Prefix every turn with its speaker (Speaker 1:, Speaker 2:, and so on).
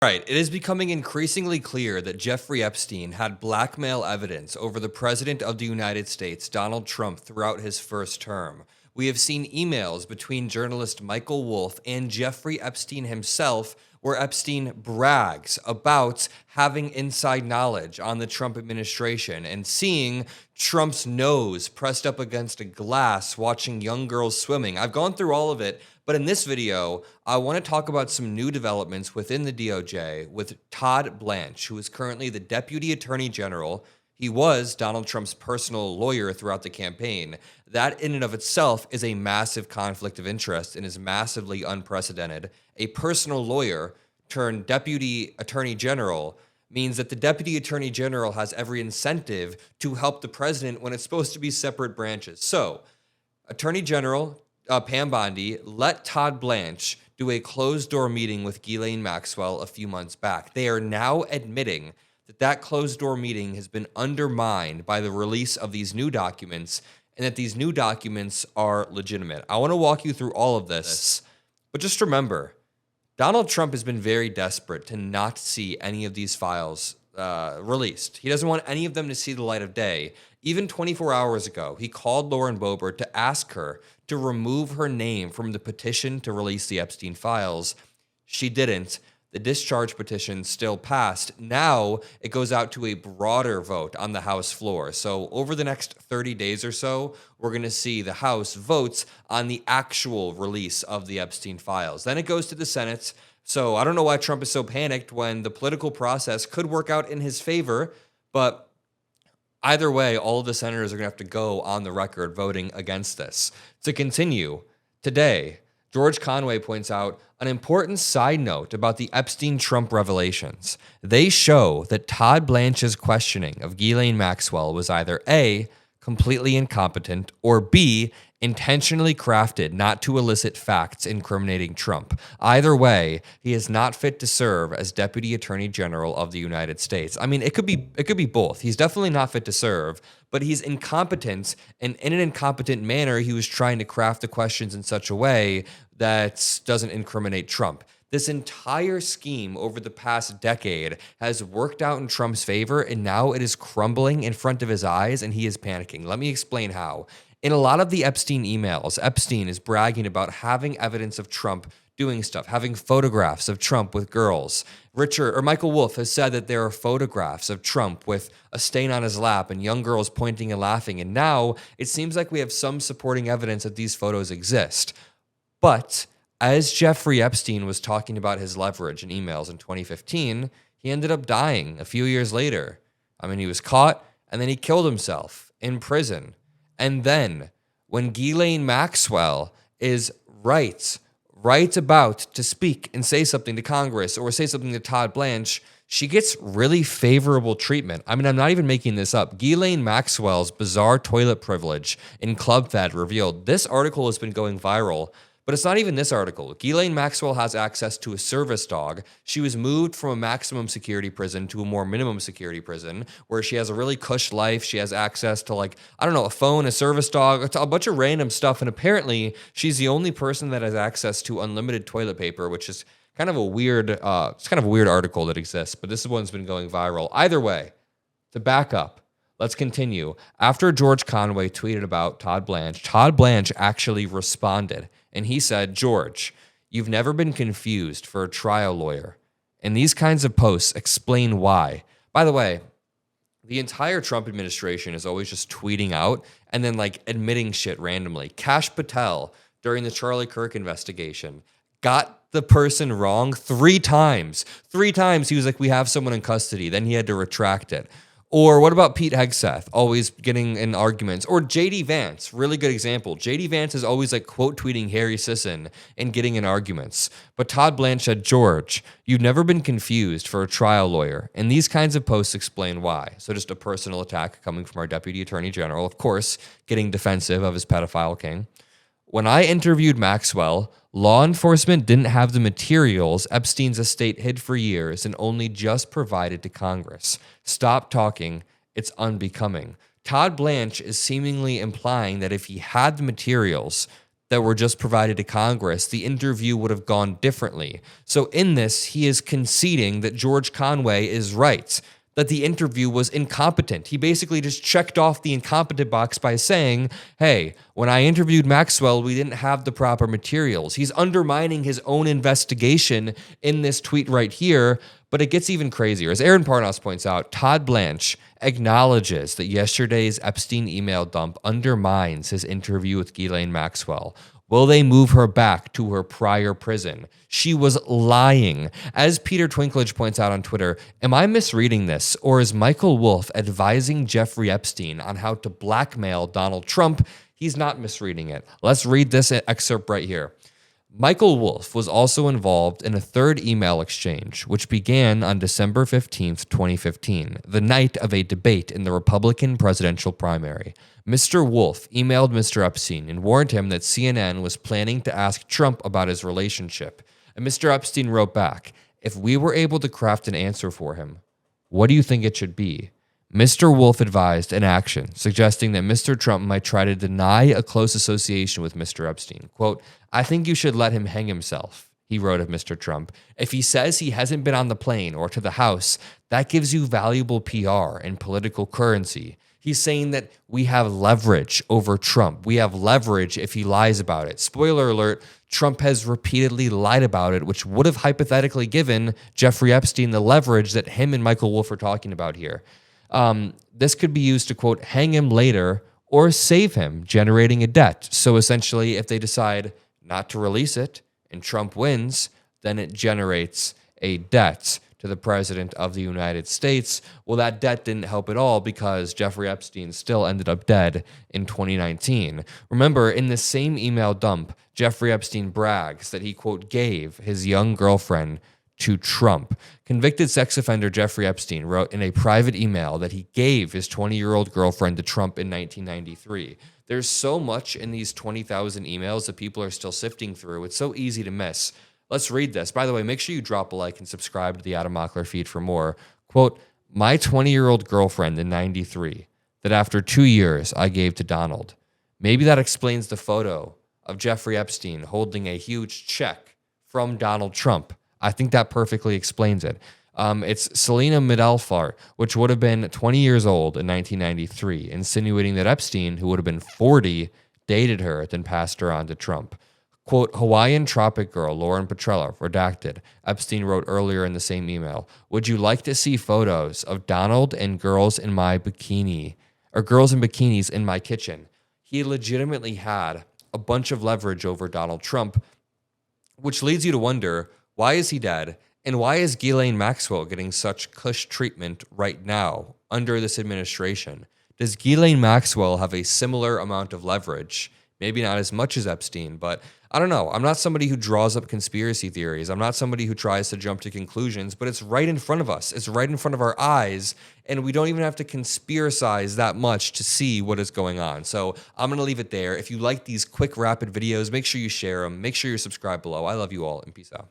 Speaker 1: Right. It is becoming increasingly clear that Jeffrey Epstein had blackmail evidence over the President of the United States, Donald Trump, throughout his first term. We have seen emails between journalist Michael Wolff and Jeffrey Epstein himself, where Epstein brags about having inside knowledge on the Trump administration and seeing Trump's nose pressed up against a glass watching young girls swimming. I've gone through all of it. But in this video, I want to talk about some new developments within the DOJ with Todd Blanche, who is currently the Deputy Attorney General. He was Donald Trump's personal lawyer throughout the campaign. That in and of itself is a massive conflict of interest and is massively unprecedented. A personal lawyer turned Deputy Attorney General means that the Deputy Attorney General has every incentive to help the president when it's supposed to be separate branches. So, Attorney General Pam Bondi let Todd Blanche do a closed-door meeting with Ghislaine Maxwell a few months back. They are now admitting that that closed-door meeting has been undermined by the release of these new documents and that these new documents are legitimate. I want to walk you through all of this, but just remember, Donald Trump has been very desperate to not see any of these files released. He doesn't want any of them to see the light of day. Even 24 hours ago, he called Lauren Boebert to ask her to remove her name from the petition to release the Epstein files. She didn't. The discharge petition still passed. Now it goes out to a broader vote on the House floor. So over the next 30 days or so, we're going to see the House votes on the actual release of the Epstein files. Then it goes to the Senate. So I don't know why Trump is so panicked when the political process could work out in his favor, but either way, all of the senators are going to have to go on the record voting against this. To continue, today, George Conway points out an important side note about the Epstein-Trump revelations. They show that Todd Blanche's questioning of Ghislaine Maxwell was either A, completely incompetent, or B, intentionally crafted not to elicit facts incriminating Trump. Either way, he is not fit to serve as Deputy Attorney General of the United States. I mean, it could be both. He's definitely not fit to serve, but he's incompetent, and in an incompetent manner, he was trying to craft the questions in such a way that doesn't incriminate Trump. This entire scheme over the past decade has worked out in Trump's favor, and now it is crumbling in front of his eyes, and he is panicking. Let me explain how. In a lot of the Epstein emails, Epstein is bragging about having evidence of Trump doing stuff, having photographs of Trump with girls. Michael Wolff has said that there are photographs of Trump with a stain on his lap and young girls pointing and laughing. And now it seems like we have some supporting evidence that these photos exist. But as Jeffrey Epstein was talking about his leverage in emails in 2015, he ended up dying a few years later. I mean, he was caught and then he killed himself in prison. And then when Ghislaine Maxwell is right about to speak and say something to Congress or say something to Todd Blanche, she gets really favorable treatment. I mean, I'm not even making this up. Ghislaine Maxwell's bizarre toilet privilege in Club Fed revealed. This article has been going viral. But it's not even this article. Ghislaine Maxwell has access to a service dog. She was moved from a maximum security prison to a more minimum security prison where she has a really cush life. She has access to a phone, a service dog, a bunch of random stuff. And apparently she's the only person that has access to unlimited toilet paper, which is kind of a weird, article that exists. But this one's been going viral. Either way, to back up, let's continue. After George Conway tweeted about Todd Blanche actually responded. And he said, George, you've never been confused for a trial lawyer. And these kinds of posts explain why. By the way, the entire Trump administration is always just tweeting out and then admitting shit randomly. Kash Patel, during the Charlie Kirk investigation, got the person wrong 3 times. 3 times he was like, we have someone in custody. Then he had to retract it. Or what about Pete Hegseth, always getting in arguments? Or J.D. Vance, really good example. J.D. Vance is always quote tweeting Harry Sisson and getting in arguments. But Todd Blanche said, George, you've never been confused for a trial lawyer. And these kinds of posts explain why. So just a personal attack coming from our Deputy Attorney General, of course, getting defensive of his pedophile king. When I interviewed Maxwell, law enforcement didn't have the materials Epstein's estate hid for years and only just provided to Congress. Stop talking. It's unbecoming. Todd Blanche is seemingly implying that if he had the materials, that were just provided to Congress, the interview would have gone differently. So in this, he is conceding that George Conway is right, that the interview was incompetent. He basically just checked off the incompetent box by saying, hey, when I interviewed Maxwell, we didn't have the proper materials. He's undermining his own investigation in this tweet right here, but it gets even crazier. As Aaron Parnas points out, Todd Blanche acknowledges that yesterday's Epstein email dump undermines his interview with Ghislaine Maxwell. Will they move her back to her prior prison? She was lying. As Peter Twinklage points out on Twitter, am I misreading this, or is Michael Wolff advising Jeffrey Epstein on how to blackmail Donald Trump? He's not misreading it. Let's read this excerpt right here. Michael Wolff was also involved in a third email exchange, which began on December 15th, 2015, the night of a debate in the Republican presidential primary. Mr. Wolff emailed Mr. Epstein and warned him that CNN was planning to ask Trump about his relationship. And Mr. Epstein wrote back, if we were able to craft an answer for him, what do you think it should be? Mr. Wolff advised an action, suggesting that Mr. Trump might try to deny a close association with Mr. Epstein. Quote, I think you should let him hang himself, he wrote of Mr. Trump. If he says he hasn't been on the plane or to the House, that gives you valuable PR and political currency. He's saying that we have leverage over Trump. We have leverage if he lies about it. Spoiler alert, Trump has repeatedly lied about it, which would have hypothetically given Jeffrey Epstein the leverage that him and Michael Wolff are talking about here. This could be used to, quote, hang him later or save him, generating a debt. So essentially, if they decide not to release it and Trump wins, then it generates a debt to the president of the United States. Well, that debt didn't help at all because Jeffrey Epstein still ended up dead in 2019. Remember, in the same email dump, Jeffrey Epstein brags that he, quote, gave his young girlfriend to Trump. Convicted sex offender Jeffrey Epstein wrote in a private email that he gave his 20-year-old girlfriend to Trump in 1993. There's so much in these 20,000 emails that people are still sifting through. It's so easy to miss. Let's read this. By the way, make sure you drop a like and subscribe to the Adam Mockler feed for more. Quote, my 20-year-old girlfriend in 93 that after 2 years I gave to Donald. Maybe that explains the photo of Jeffrey Epstein holding a huge check from Donald Trump. I think that perfectly explains it. It's Selena Middelfart, which would have been 20 years old in 1993, insinuating that Epstein, who would have been 40, dated her, then passed her on to Trump. Quote, Hawaiian tropic girl Lauren Petrella, redacted. Epstein wrote earlier in the same email, would you like to see photos of Donald and girls in my bikini, or girls in bikinis in my kitchen? He legitimately had a bunch of leverage over Donald Trump, which leads you to wonder, why is he dead? And why is Ghislaine Maxwell getting such cush treatment right now under this administration? Does Ghislaine Maxwell have a similar amount of leverage? Maybe not as much as Epstein, but I don't know. I'm not somebody who draws up conspiracy theories. I'm not somebody who tries to jump to conclusions, but it's right in front of us. It's right in front of our eyes, and we don't even have to conspiracize that much to see what is going on. So I'm going to leave it there. If you like these quick, rapid videos, make sure you share them. Make sure you're subscribed below. I love you all, and peace out.